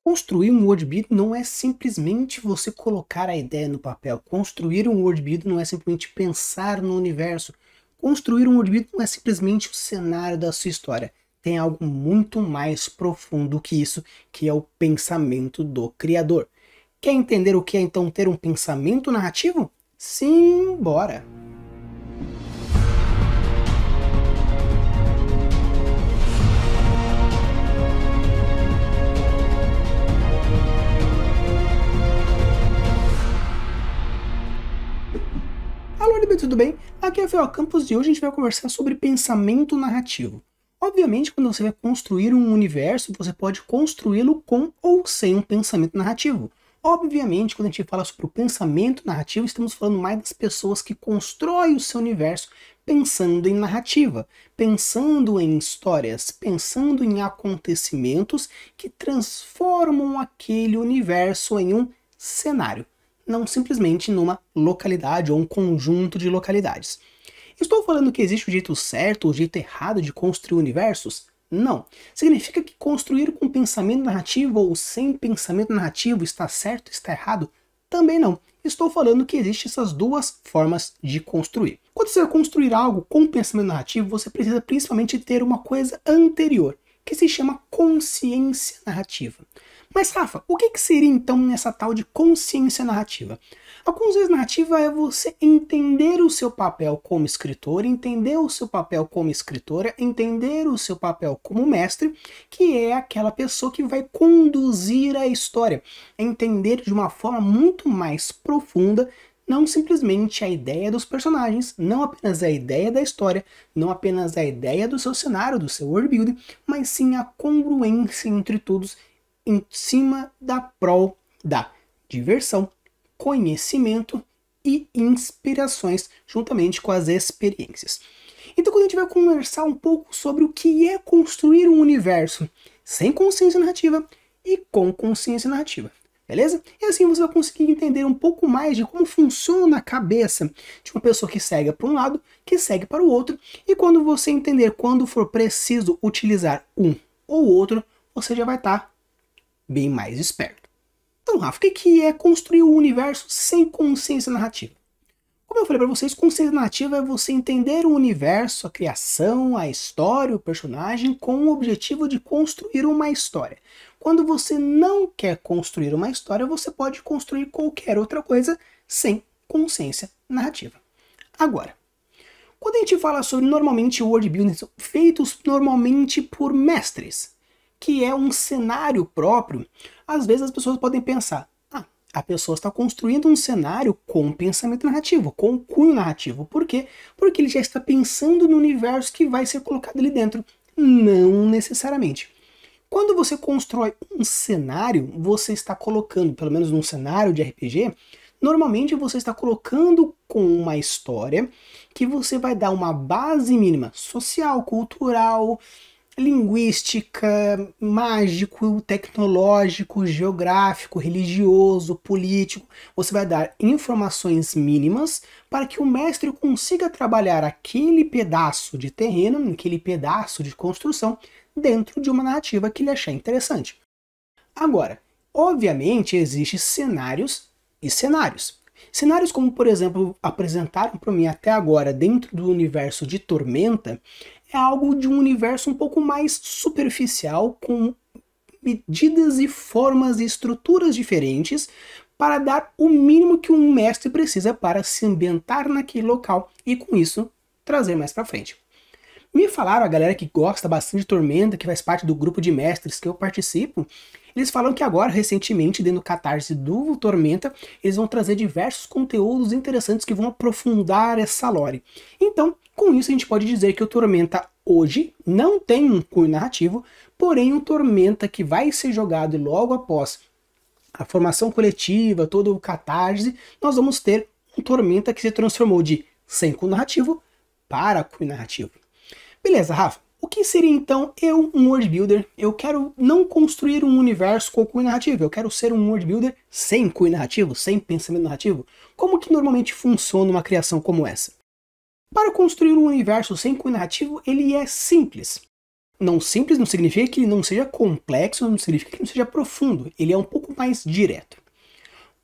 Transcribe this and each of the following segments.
Construir um world building não é simplesmente você colocar a ideia no papel. Construir um world building não é simplesmente pensar no universo. Construir um world building não é simplesmente o cenário da sua história. Tem algo muito mais profundo que isso, que é o pensamento do criador. Quer entender o que é então ter um pensamento narrativo? Sim, bora! Alô, Libe, tudo bem? Aqui é o Fel Campos e hoje a gente vai conversar sobre pensamento narrativo. Obviamente, quando você vai construir um universo, você pode construí-lo com ou sem um pensamento narrativo. Obviamente, quando a gente fala sobre o pensamento narrativo, estamos falando mais das pessoas que constroem o seu universo pensando em narrativa, pensando em histórias, pensando em acontecimentos que transformam aquele universo em um cenário, não simplesmente numa localidade ou um conjunto de localidades. Estou falando que existe o jeito certo ou o jeito errado de construir universos? Não. Significa que construir com pensamento narrativo ou sem pensamento narrativo está certo, está errado? Também não. Estou falando que existem essas duas formas de construir. Quando você vai construir algo com pensamento narrativo, você precisa principalmente ter uma coisa anterior, que se chama consciência narrativa. Mas Rafa, o que seria então nessa tal de consciência narrativa? A consciência narrativa é você entender o seu papel como escritor, entender o seu papel como escritora, entender o seu papel como mestre, que é aquela pessoa que vai conduzir a história, entender de uma forma muito mais profunda, não simplesmente a ideia dos personagens, não apenas a ideia da história, não apenas a ideia do seu cenário, do seu world building, mas sim a congruência entre todos em cima da prol da diversão, conhecimento e inspirações, juntamente com as experiências. Então, quando a gente vai conversar um pouco sobre o que é construir um universo sem consciência narrativa e com consciência narrativa, beleza? E assim você vai conseguir entender um pouco mais de como funciona a cabeça de uma pessoa que segue para um lado, que segue para o outro, e quando você entender quando for preciso utilizar um ou outro, você já vai estar bem mais esperto. Então, Rafa, o que é construir um universo sem consciência narrativa? Como eu falei para vocês, consciência narrativa é você entender o universo, a criação, a história, o personagem, com o objetivo de construir uma história. Quando você não quer construir uma história, você pode construir qualquer outra coisa sem consciência narrativa. Agora, quando a gente fala sobre normalmente world buildings feitos normalmente por mestres, que é um cenário próprio, às vezes as pessoas podem pensar, a pessoa está construindo um cenário com pensamento narrativo, com cunho narrativo. Por quê? Porque ele já está pensando no universo que vai ser colocado ali dentro. Não necessariamente. Quando você constrói um cenário, você está colocando, pelo menos num cenário de RPG, normalmente você está colocando com uma história que você vai dar uma base mínima social, cultural, linguística, mágico, tecnológico, geográfico, religioso, político. Você vai dar informações mínimas para que o mestre consiga trabalhar aquele pedaço de terreno, aquele pedaço de construção, dentro de uma narrativa que ele achar interessante. Agora, obviamente existem cenários e cenários. Cenários como, por exemplo, apresentaram para mim até agora dentro do universo de Tormenta, é algo de um universo um pouco mais superficial, com medidas e formas e estruturas diferentes para dar o mínimo que um mestre precisa para se ambientar naquele local e com isso trazer mais para frente. Me falaram, a galera que gosta bastante de Tormenta, que faz parte do grupo de mestres que eu participo, eles falam que agora, recentemente, dentro do Catarse do Tormenta, eles vão trazer diversos conteúdos interessantes que vão aprofundar essa lore. Então, com isso a gente pode dizer que o Tormenta hoje não tem um cunho narrativo, porém um Tormenta que vai ser jogado logo após a formação coletiva, todo o Catarse, nós vamos ter um Tormenta que se transformou de sem cunho narrativo para cunho narrativo. Beleza, Rafa. O que seria então um world builder? Eu quero não construir um universo com cunho narrativo, eu quero ser um world builder sem cunho narrativo, sem pensamento narrativo. Como que normalmente funciona uma criação como essa? Para construir um universo sem cunho narrativo, ele é simples. Não simples não significa que ele não seja complexo, não significa que ele não seja profundo. Ele é um pouco mais direto.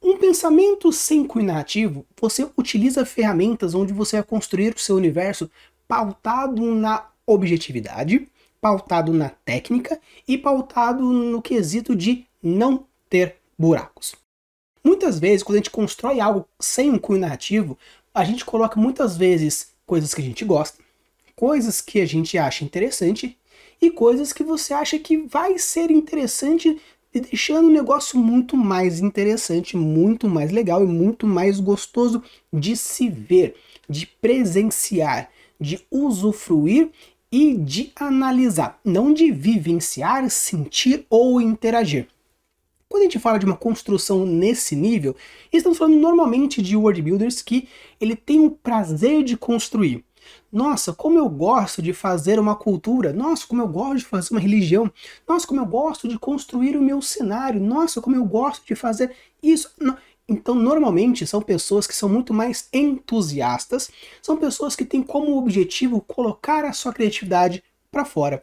Um pensamento sem cunho narrativo, você utiliza ferramentas onde você vai construir o seu universo pautado na objetividade, pautado na técnica e pautado no quesito de não ter buracos. Muitas vezes, quando a gente constrói algo sem um cunho narrativo, a gente coloca muitas vezes coisas que a gente gosta, coisas que a gente acha interessante e coisas que você acha que vai ser interessante, e deixando o negócio muito mais interessante, muito mais legal e muito mais gostoso de se ver, de presenciar, de usufruir e de analisar, não de vivenciar, sentir ou interagir. Quando a gente fala de uma construção nesse nível, estamos falando normalmente de world builders que ele tem o prazer de construir. Nossa, como eu gosto de fazer uma cultura. Nossa, como eu gosto de fazer uma religião. Nossa, como eu gosto de construir o meu cenário. Nossa, como eu gosto de fazer isso. Então, normalmente, são pessoas que são muito mais entusiastas, são pessoas que têm como objetivo colocar a sua criatividade para fora.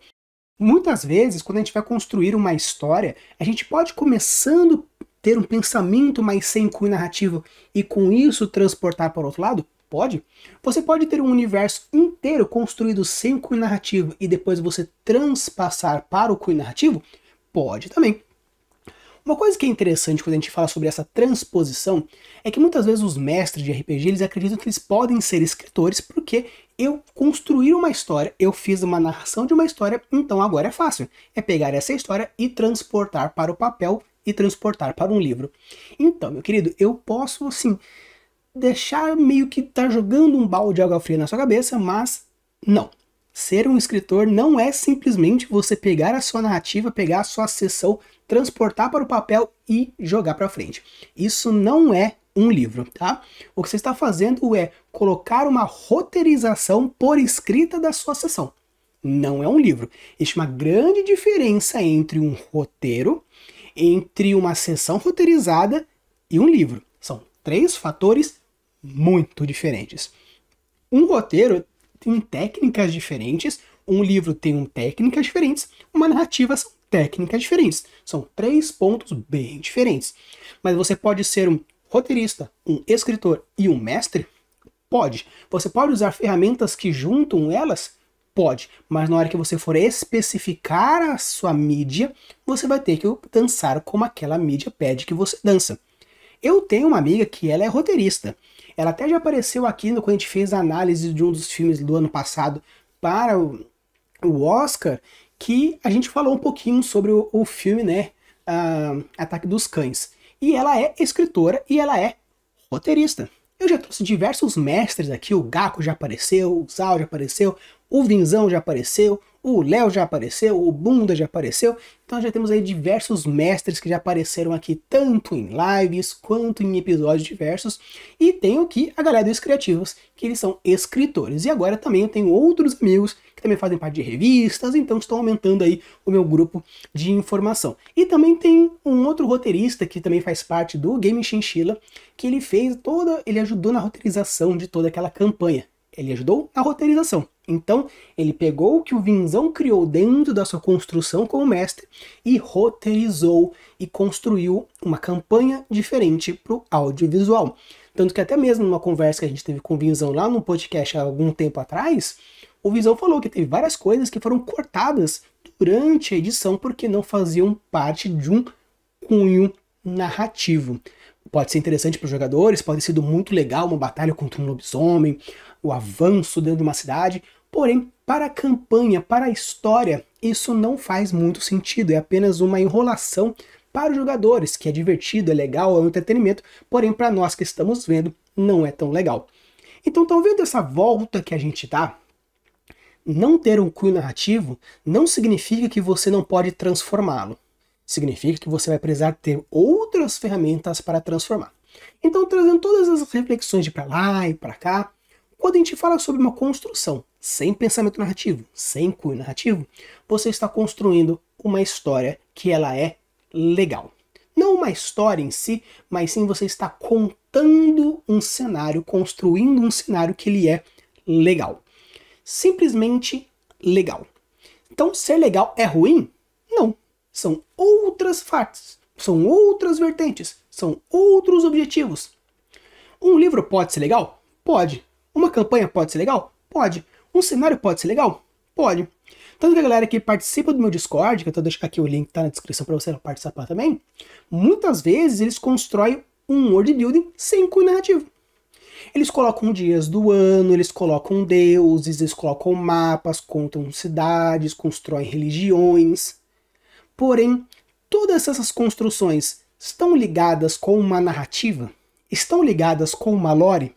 Muitas vezes, quando a gente vai construir uma história, a gente pode começando a ter um pensamento mais sem cunho narrativo e com isso transportar para o outro lado? Pode. Você pode ter um universo inteiro construído sem cunho narrativo e depois você transpassar para o cunho narrativo? Pode também. Uma coisa que é interessante quando a gente fala sobre essa transposição é que muitas vezes os mestres de RPG eles acreditam que eles podem ser escritores porque eu construí uma história, eu fiz uma narração de uma história, então agora é fácil. É pegar essa história e transportar para o papel e transportar para um livro. Então, meu querido, eu posso, assim, deixar meio que tá jogando um balde de água fria na sua cabeça, mas não. Ser um escritor não é simplesmente você pegar a sua narrativa, pegar a sua sessão, transportar para o papel e jogar para frente. Isso não é um livro, tá? O que você está fazendo é colocar uma roteirização por escrita da sua sessão. Não é um livro. Existe uma grande diferença entre um roteiro, entre uma sessão roteirizada e um livro. São 3 fatores muito diferentes. Um roteiro tem técnicas diferentes, um livro tem técnicas diferentes, uma narrativa são técnicas diferentes. São 3 pontos bem diferentes. Mas você pode ser um roteirista, um escritor e um mestre? Pode. Você pode usar ferramentas que juntam elas? Pode. Mas na hora que você for especificar a sua mídia, você vai ter que dançar como aquela mídia pede que você dança. Eu tenho uma amiga que ela é roteirista. Ela até já apareceu aqui quando a gente fez a análise de um dos filmes do ano passado para o Oscar, que a gente falou um pouquinho sobre o filme, né, Ataque dos Cães. E ela é escritora e ela é roteirista. Eu já trouxe diversos mestres aqui, o Gaco já apareceu, o Zal já apareceu, o Vinzão já apareceu, o Léo já apareceu, o Bunda já apareceu. Então já temos aí diversos mestres que já apareceram aqui, tanto em lives quanto em episódios diversos. E tenho aqui a galera dos criativos, que eles são escritores. E agora também eu tenho outros amigos que também fazem parte de revistas, então estou aumentando aí o meu grupo de informação. E também tem um outro roteirista que também faz parte do Game Chinchilla, que ele ajudou na roteirização de toda aquela campanha. Ele ajudou na roteirização. Então, ele pegou o que o Vinzão criou dentro da sua construção como mestre e roteirizou e construiu uma campanha diferente para o audiovisual. Tanto que até mesmo numa conversa que a gente teve com o Vinzão lá no podcast há algum tempo atrás, o Vinzão falou que teve várias coisas que foram cortadas durante a edição porque não faziam parte de um cunho narrativo. Pode ser interessante para os jogadores, pode ter sido muito legal uma batalha contra um lobisomem, o avanço dentro de uma cidade, porém, para a campanha, para a história, isso não faz muito sentido, é apenas uma enrolação para os jogadores, que é divertido, é legal, é um entretenimento, porém para nós que estamos vendo, não é tão legal. Então, estão vendo essa volta que a gente dá? Não ter um cunho narrativo não significa que você não pode transformá-lo. Significa que você vai precisar ter outras ferramentas para transformar. Então, trazendo todas as reflexões de para lá e para cá, quando a gente fala sobre uma construção sem pensamento narrativo, sem cunho narrativo, você está construindo uma história que ela é legal. Não uma história em si, mas sim você está contando um cenário, construindo um cenário que ele é legal. Simplesmente legal. Então, ser legal é ruim? Não. São outras faces, são outras vertentes, são outros objetivos. Um livro pode ser legal? Pode. Uma campanha pode ser legal? Pode. Um cenário pode ser legal? Pode. Tanto que a galera que participa do meu Discord, que eu tô deixando aqui o link, tá na descrição para você participar também, muitas vezes eles constroem um world building sem cunho narrativo. Eles colocam dias do ano, eles colocam deuses, eles colocam mapas, contam cidades, constroem religiões. Porém, todas essas construções estão ligadas com uma narrativa? Estão ligadas com uma lore?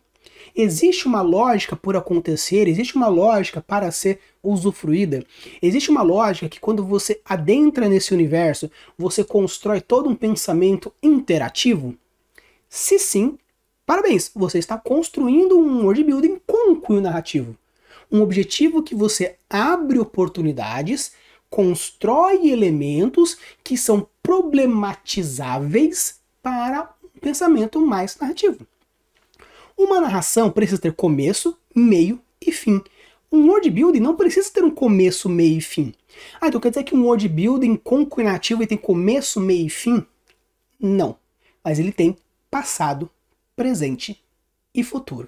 Existe uma lógica por acontecer, existe uma lógica para ser usufruída, existe uma lógica que quando você adentra nesse universo, você constrói todo um pensamento interativo? Se sim, parabéns, você está construindo um world building com um cunho narrativo. Um objetivo que você abre oportunidades, constrói elementos que são problematizáveis para um pensamento mais narrativo. Uma narração precisa ter começo, meio e fim. Um world building não precisa ter um começo, meio e fim. Ah, então quer dizer que um world building com cunho narrativo ele tem começo, meio e fim? Não. Mas ele tem passado, presente e futuro.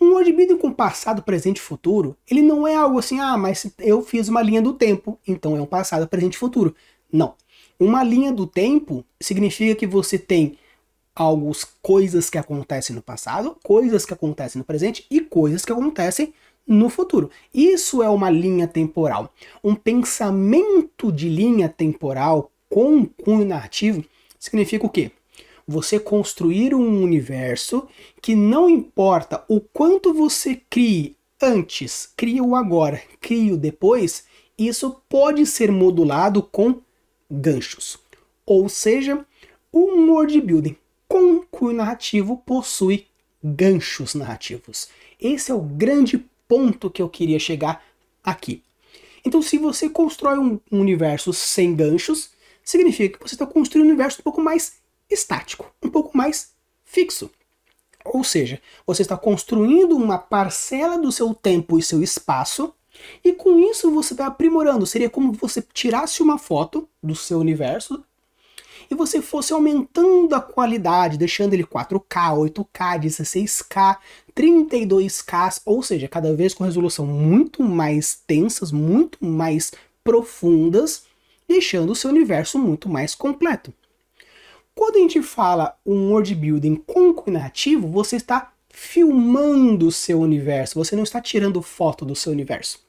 Um world building com passado, presente e futuro, ele não é algo assim, ah, mas eu fiz uma linha do tempo, então é um passado, presente e futuro. Não. Uma linha do tempo significa que você tem coisas que acontecem no passado, coisas que acontecem no presente e coisas que acontecem no futuro. Isso é uma linha temporal. Um pensamento de linha temporal com cunho narrativo significa o quê? Você construir um universo que não importa o quanto você crie antes, crie o agora, crie o depois, isso pode ser modulado com ganchos. Ou seja, um world building com cunho narrativo possui ganchos narrativos. Esse é o grande ponto que eu queria chegar aqui. Então, se você constrói um universo sem ganchos, significa que você está construindo um universo um pouco mais estático, um pouco mais fixo. Ou seja, você está construindo uma parcela do seu tempo e seu espaço, e com isso você vai aprimorando. Seria como se você tirasse uma foto do seu universo e você fosse aumentando a qualidade, deixando ele 4K, 8K, 16K, 32K, ou seja, cada vez com resolução muito mais tensas, muito mais profundas, deixando o seu universo muito mais completo. Quando a gente fala um world building com cunho narrativo, você está filmando o seu universo, você não está tirando foto do seu universo.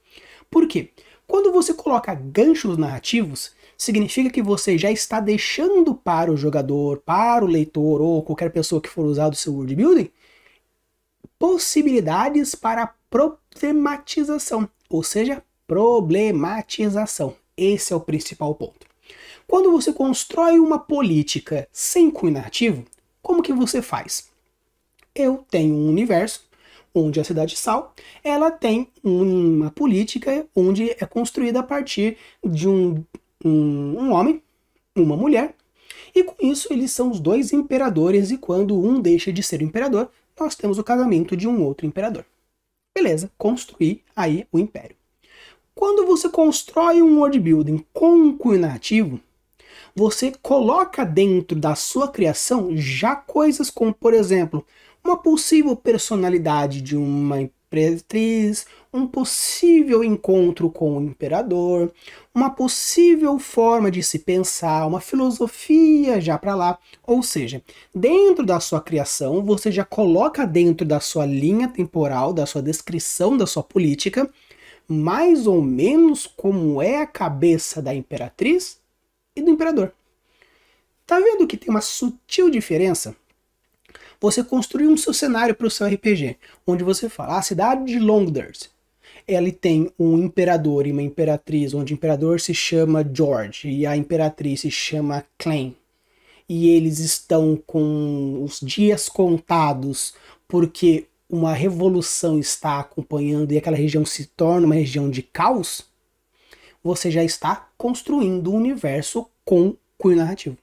Por quê? Quando você coloca ganchos narrativos, significa que você já está deixando para o jogador, para o leitor ou qualquer pessoa que for usar o seu world building, possibilidades para problematização, ou seja, problematização. Esse é o principal ponto. Quando você constrói uma política sem cunho narrativo, como que você faz? Eu tenho um universo onde a Cidade Sal, ela tem uma política onde é construída a partir de um homem, uma mulher, e com isso eles são os dois imperadores, e quando um deixa de ser o imperador, nós temos o casamento de um outro imperador. Beleza, construir aí o império. Quando você constrói um world building com um cunho narrativo, você coloca dentro da sua criação já coisas como, por exemplo, uma possível personalidade de uma imperatriz, um possível encontro com o imperador, uma possível forma de se pensar, uma filosofia já para lá. Ou seja, dentro da sua criação, você já coloca dentro da sua linha temporal, da sua descrição da sua política, mais ou menos como é a cabeça da imperatriz e do imperador. Tá vendo que tem uma sutil diferença? Você construiu um seu cenário para o seu RPG, onde você fala, a cidade de Longders, ele tem um imperador e uma imperatriz, onde o imperador se chama George e a imperatriz se chama Clem. E eles estão com os dias contados porque uma revolução está acompanhando e aquela região se torna uma região de caos. Você já está construindo um universo com cunho narrativo.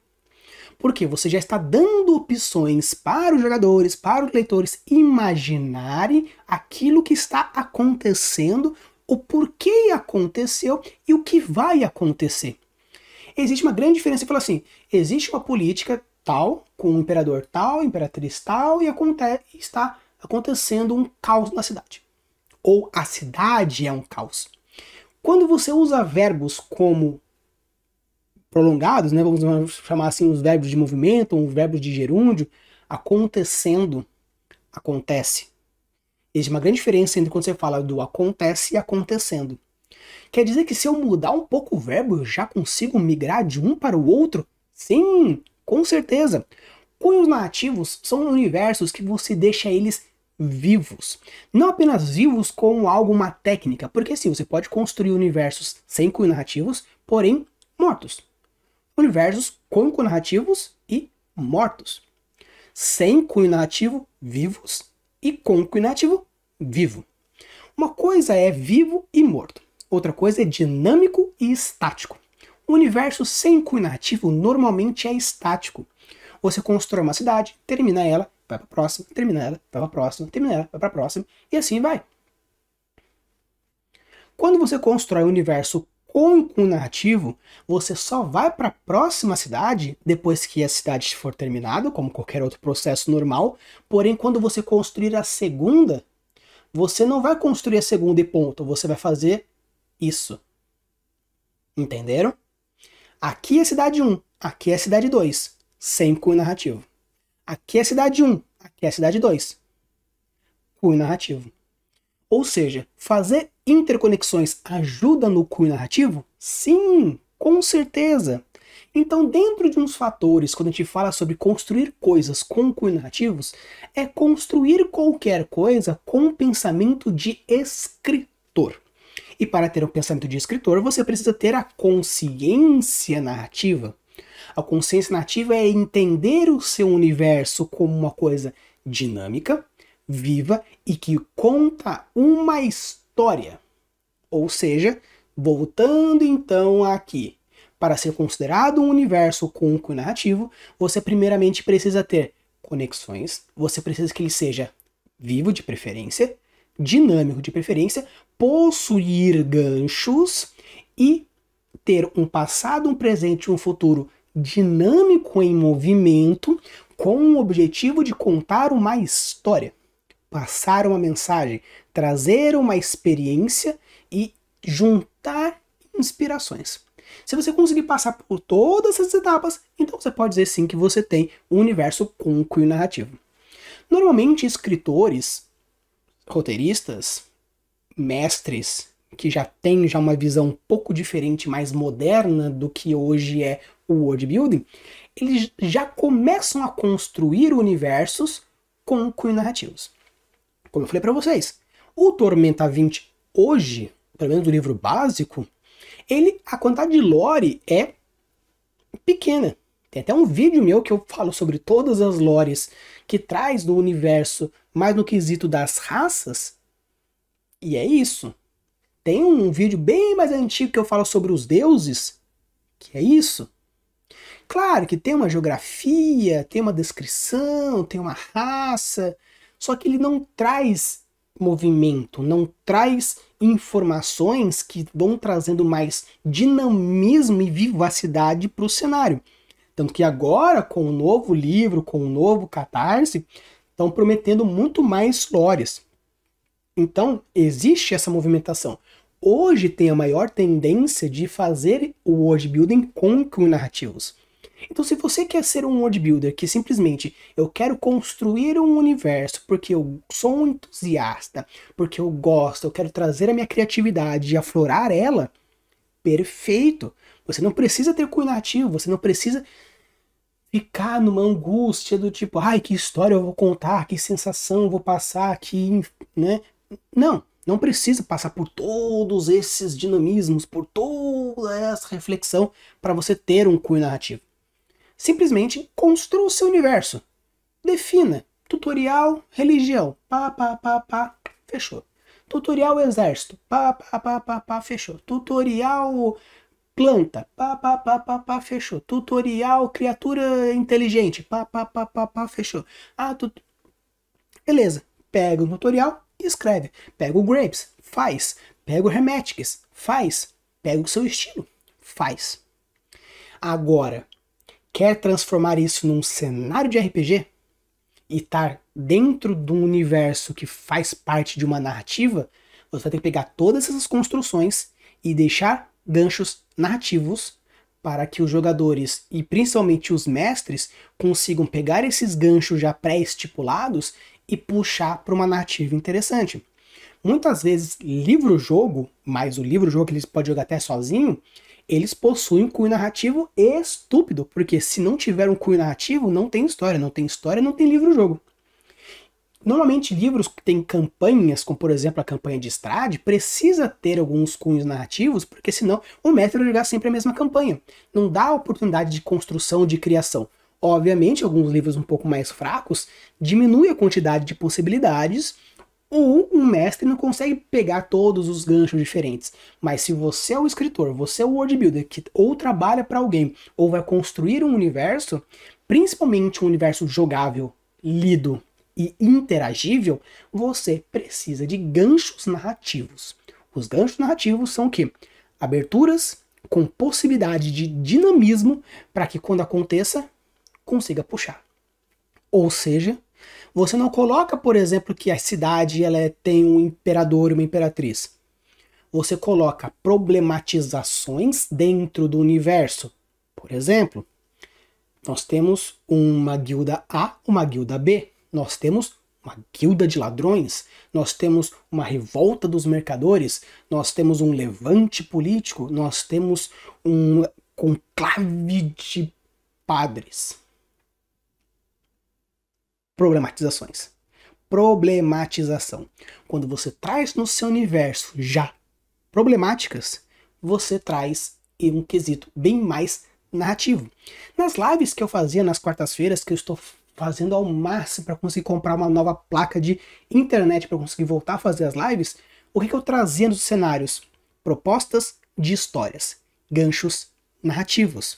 Porque você já está dando opções para os jogadores, para os leitores imaginarem aquilo que está acontecendo o porquê aconteceu e o que vai acontecer. Existe uma grande diferença. Você fala assim, existe uma política tal, com um imperador tal, imperatriz tal, e está acontecendo um caos na cidade. Ou a cidade é um caos. Quando você usa verbos como prolongados, né, vamos chamar assim os verbos de movimento, os verbos de gerúndio, acontecendo, acontece. Existe uma grande diferença entre quando você fala do acontece e acontecendo. Quer dizer que se eu mudar um pouco o verbo, eu já consigo migrar de um para o outro? Sim, com certeza. Cunhos narrativos são universos que você deixa eles vivos. Não apenas vivos como algo, uma técnica, porque sim, você pode construir universos sem cunhos narrativos, porém mortos. Universos com cunhos narrativos e mortos. Sem cunho narrativo, vivos, e com cunho narrativo, vivo. Uma coisa é vivo e morto. Outra coisa é dinâmico e estático. O universo sem cunho narrativo normalmente é estático. Você constrói uma cidade, termina ela, vai para a próxima, termina ela, vai para a próxima, termina ela, vai para a próxima, e assim vai. Quando você constrói um universo com cunho narrativo, você só vai para a próxima cidade depois que a cidade for terminada, como qualquer outro processo normal. Porém, quando você construir a segunda, você não vai construir a segunda e ponto, você vai fazer isso. Entenderam? Aqui é cidade 1, aqui é cidade 2, sem cunho narrativo. Aqui é cidade 1, aqui é cidade 2, cunho narrativo. Ou seja, fazer interconexões ajuda no cunho narrativo? Sim, com certeza. Então, dentro de uns fatores, quando a gente fala sobre construir coisas com cunho narrativos, é construir qualquer coisa com pensamento de escritor. E para ter um pensamento de escritor, você precisa ter a consciência narrativa. A consciência narrativa é entender o seu universo como uma coisa dinâmica, viva e que conta uma história. Ou seja, voltando então aqui, para ser considerado um universo com um cunho narrativo, você primeiramente precisa ter conexões, você precisa que ele seja vivo de preferência, dinâmico de preferência, possuir ganchos e ter um passado, um presente e um futuro dinâmico em movimento, com o objetivo de contar uma história, passar uma mensagem, trazer uma experiência e juntar inspirações. Se você conseguir passar por todas essas etapas, então você pode dizer sim que você tem um universo com um cunho narrativo. Normalmente, escritores, roteiristas, mestres que já têm uma visão um pouco diferente, mais moderna do que hoje é o world building, eles já começam a construir universos com cunhos narrativos. Como eu falei para vocês, o Tormenta 20 hoje, pelo menos do livro básico, a quantidade de lore é pequena. Tem até um vídeo meu que eu falo sobre todas as lores que traz no universo, mais no quesito das raças. E é isso. Tem um vídeo bem mais antigo que eu falo sobre os deuses, que é isso. Claro que tem uma geografia, tem uma descrição, tem uma raça, só que ele não traz movimento, não traz informações que vão trazendo mais dinamismo e vivacidade para o cenário. Tanto que agora, com o novo livro, com o novo Catarse, estão prometendo muito mais lores. Então, existe essa movimentação. Hoje tem a maior tendência de fazer o world building com cunhos narrativos. Então, se você quer ser um world builder que simplesmente eu quero construir um universo porque eu sou um entusiasta, porque eu gosto, eu quero trazer a minha criatividade e aflorar ela, perfeito. Você não precisa ter cunho narrativo, você não precisa ficar numa angústia do tipo, ai, que história eu vou contar, que sensação eu vou passar aqui, né? Não precisa passar por todos esses dinamismos, por toda essa reflexão para você ter um cunho narrativo. Simplesmente construa o seu universo. Defina. Tutorial, religião. Fechou. Tutorial exército. Fechou. Tutorial planta. Fechou. Tutorial criatura inteligente. Fechou. Beleza. Pega o tutorial e escreve. Pega o Grapes. Faz. Pega o Hermetics, faz. Pega o seu estilo, faz. Agora, quer transformar isso num cenário de RPG? E estar dentro de um universo que faz parte de uma narrativa? Você vai ter que pegar todas essas construções e deixar ganchos narrativos para que os jogadores e principalmente os mestres consigam pegar esses ganchos já pré-estipulados e puxar para uma narrativa interessante. Muitas vezes, livro-jogo, mas o livro-jogo que eles podem jogar até sozinho, eles possuem um cunho narrativo estúpido, porque se não tiver um cunho narrativo, não tem história, não tem livro-jogo. Normalmente livros que têm campanhas, como por exemplo a campanha de Strahd, precisa ter alguns cunhos narrativos, porque senão o mestre vai jogar sempre a mesma campanha. Não dá oportunidade de construção, de criação. Obviamente, alguns livros um pouco mais fracos diminui a quantidade de possibilidades, ou um mestre não consegue pegar todos os ganchos diferentes. Mas se você é o escritor, você é o world builder, que ou trabalha para alguém, ou vai construir um universo, principalmente um universo jogável, lido e interagível, você precisa de ganchos narrativos. Os ganchos narrativos são o quê? Aberturas com possibilidade de dinamismo para que quando aconteça, consiga puxar. Ou seja, você não coloca, por exemplo, que a cidade tem um imperador e uma imperatriz. Você coloca problematizações dentro do universo. Por exemplo, nós temos uma guilda A, uma guilda B. Nós temos uma guilda de ladrões, nós temos uma revolta dos mercadores, nós temos um levante político, nós temos um conclave de padres. Problematizações. Problematização. Quando você traz no seu universo já problemáticas, você traz um quesito bem mais narrativo. Nas lives que eu fazia nas quartas-feiras, que eu estou fazendo ao máximo para conseguir comprar uma nova placa de internet para conseguir voltar a fazer as lives, o que eu trazia nos cenários? Propostas de histórias, ganchos narrativos.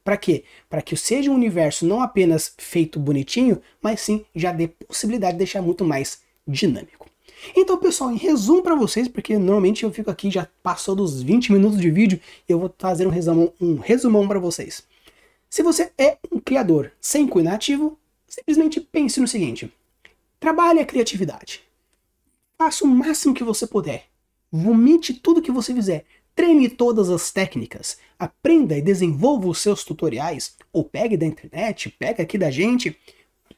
Para quê? Para que seja um universo não apenas feito bonitinho, mas sim já dê possibilidade de deixar muito mais dinâmico. Então, pessoal, em resumo para vocês, porque normalmente eu fico aqui, já passou dos 20 minutos de vídeo, e eu vou fazer um resumão para vocês. Se você é um criador sem cunho narrativo, simplesmente pense no seguinte: trabalhe a criatividade. Faça o máximo que você puder. Vomite tudo que você fizer. Treine todas as técnicas. Aprenda e desenvolva os seus tutoriais. Ou pegue da internet, pega aqui da gente.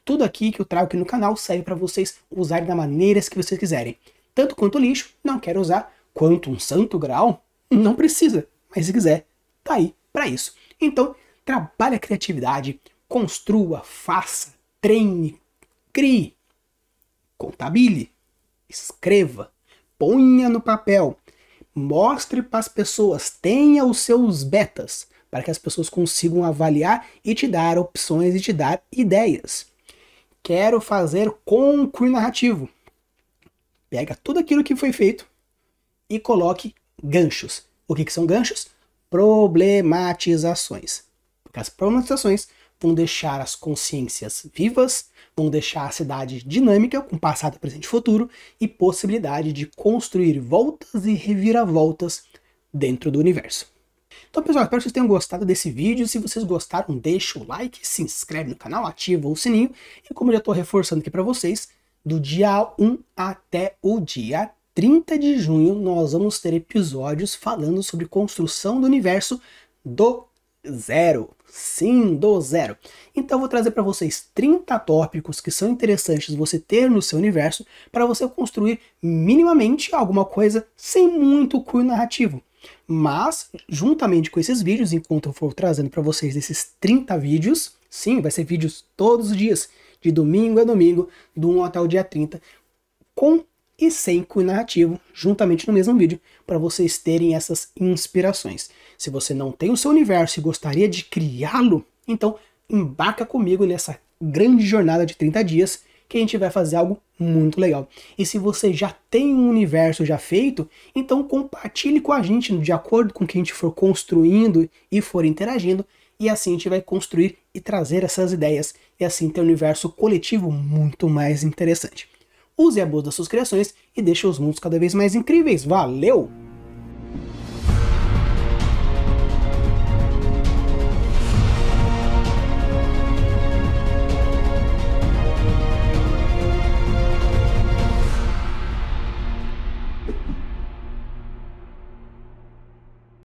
Tudo aqui que eu trago aqui no canal serve para vocês usarem da maneira que vocês quiserem. Tanto quanto lixo, não quero usar. Quanto um santo grau, não precisa. Mas se quiser, tá aí para isso. Então, trabalhe a criatividade. Construa, faça, treine, crie, contabile, escreva, ponha no papel, mostre para as pessoas, tenha os seus betas, para que as pessoas consigam avaliar e te dar opções e te dar ideias. Quero fazer com cunho narrativo. Pega tudo aquilo que foi feito e coloque ganchos. O que são ganchos? Problematizações. Porque as problematizações vão deixar as consciências vivas, vão deixar a cidade dinâmica, com passado, presente e futuro, e possibilidade de construir voltas e reviravoltas dentro do universo. Então, pessoal, espero que vocês tenham gostado desse vídeo. Se vocês gostaram, deixa o like, se inscreve no canal, ativa o sininho. E como eu já estou reforçando aqui para vocês, do dia 1 até o dia 30 de junho, nós vamos ter episódios falando sobre construção do universo do zero. Sim, do zero. Então eu vou trazer para vocês 30 tópicos que são interessantes você ter no seu universo para você construir minimamente alguma coisa sem muito cunho narrativo. Mas, juntamente com esses vídeos, enquanto eu for trazendo para vocês esses 30 vídeos, sim, vai ser vídeos todos os dias, de domingo a domingo, do 1 até o dia 30, com e sem cunho narrativo, juntamente no mesmo vídeo, para vocês terem essas inspirações. Se você não tem o seu universo e gostaria de criá-lo, então embarca comigo nessa grande jornada de 30 dias, que a gente vai fazer algo muito legal. E se você já tem um universo já feito, então compartilhe com a gente de acordo com o que a gente for construindo e for interagindo, e assim a gente vai construir e trazer essas ideias, e assim ter um universo coletivo muito mais interessante. use e abuse das suas criações e deixe os mundos cada vez mais incríveis. Valeu!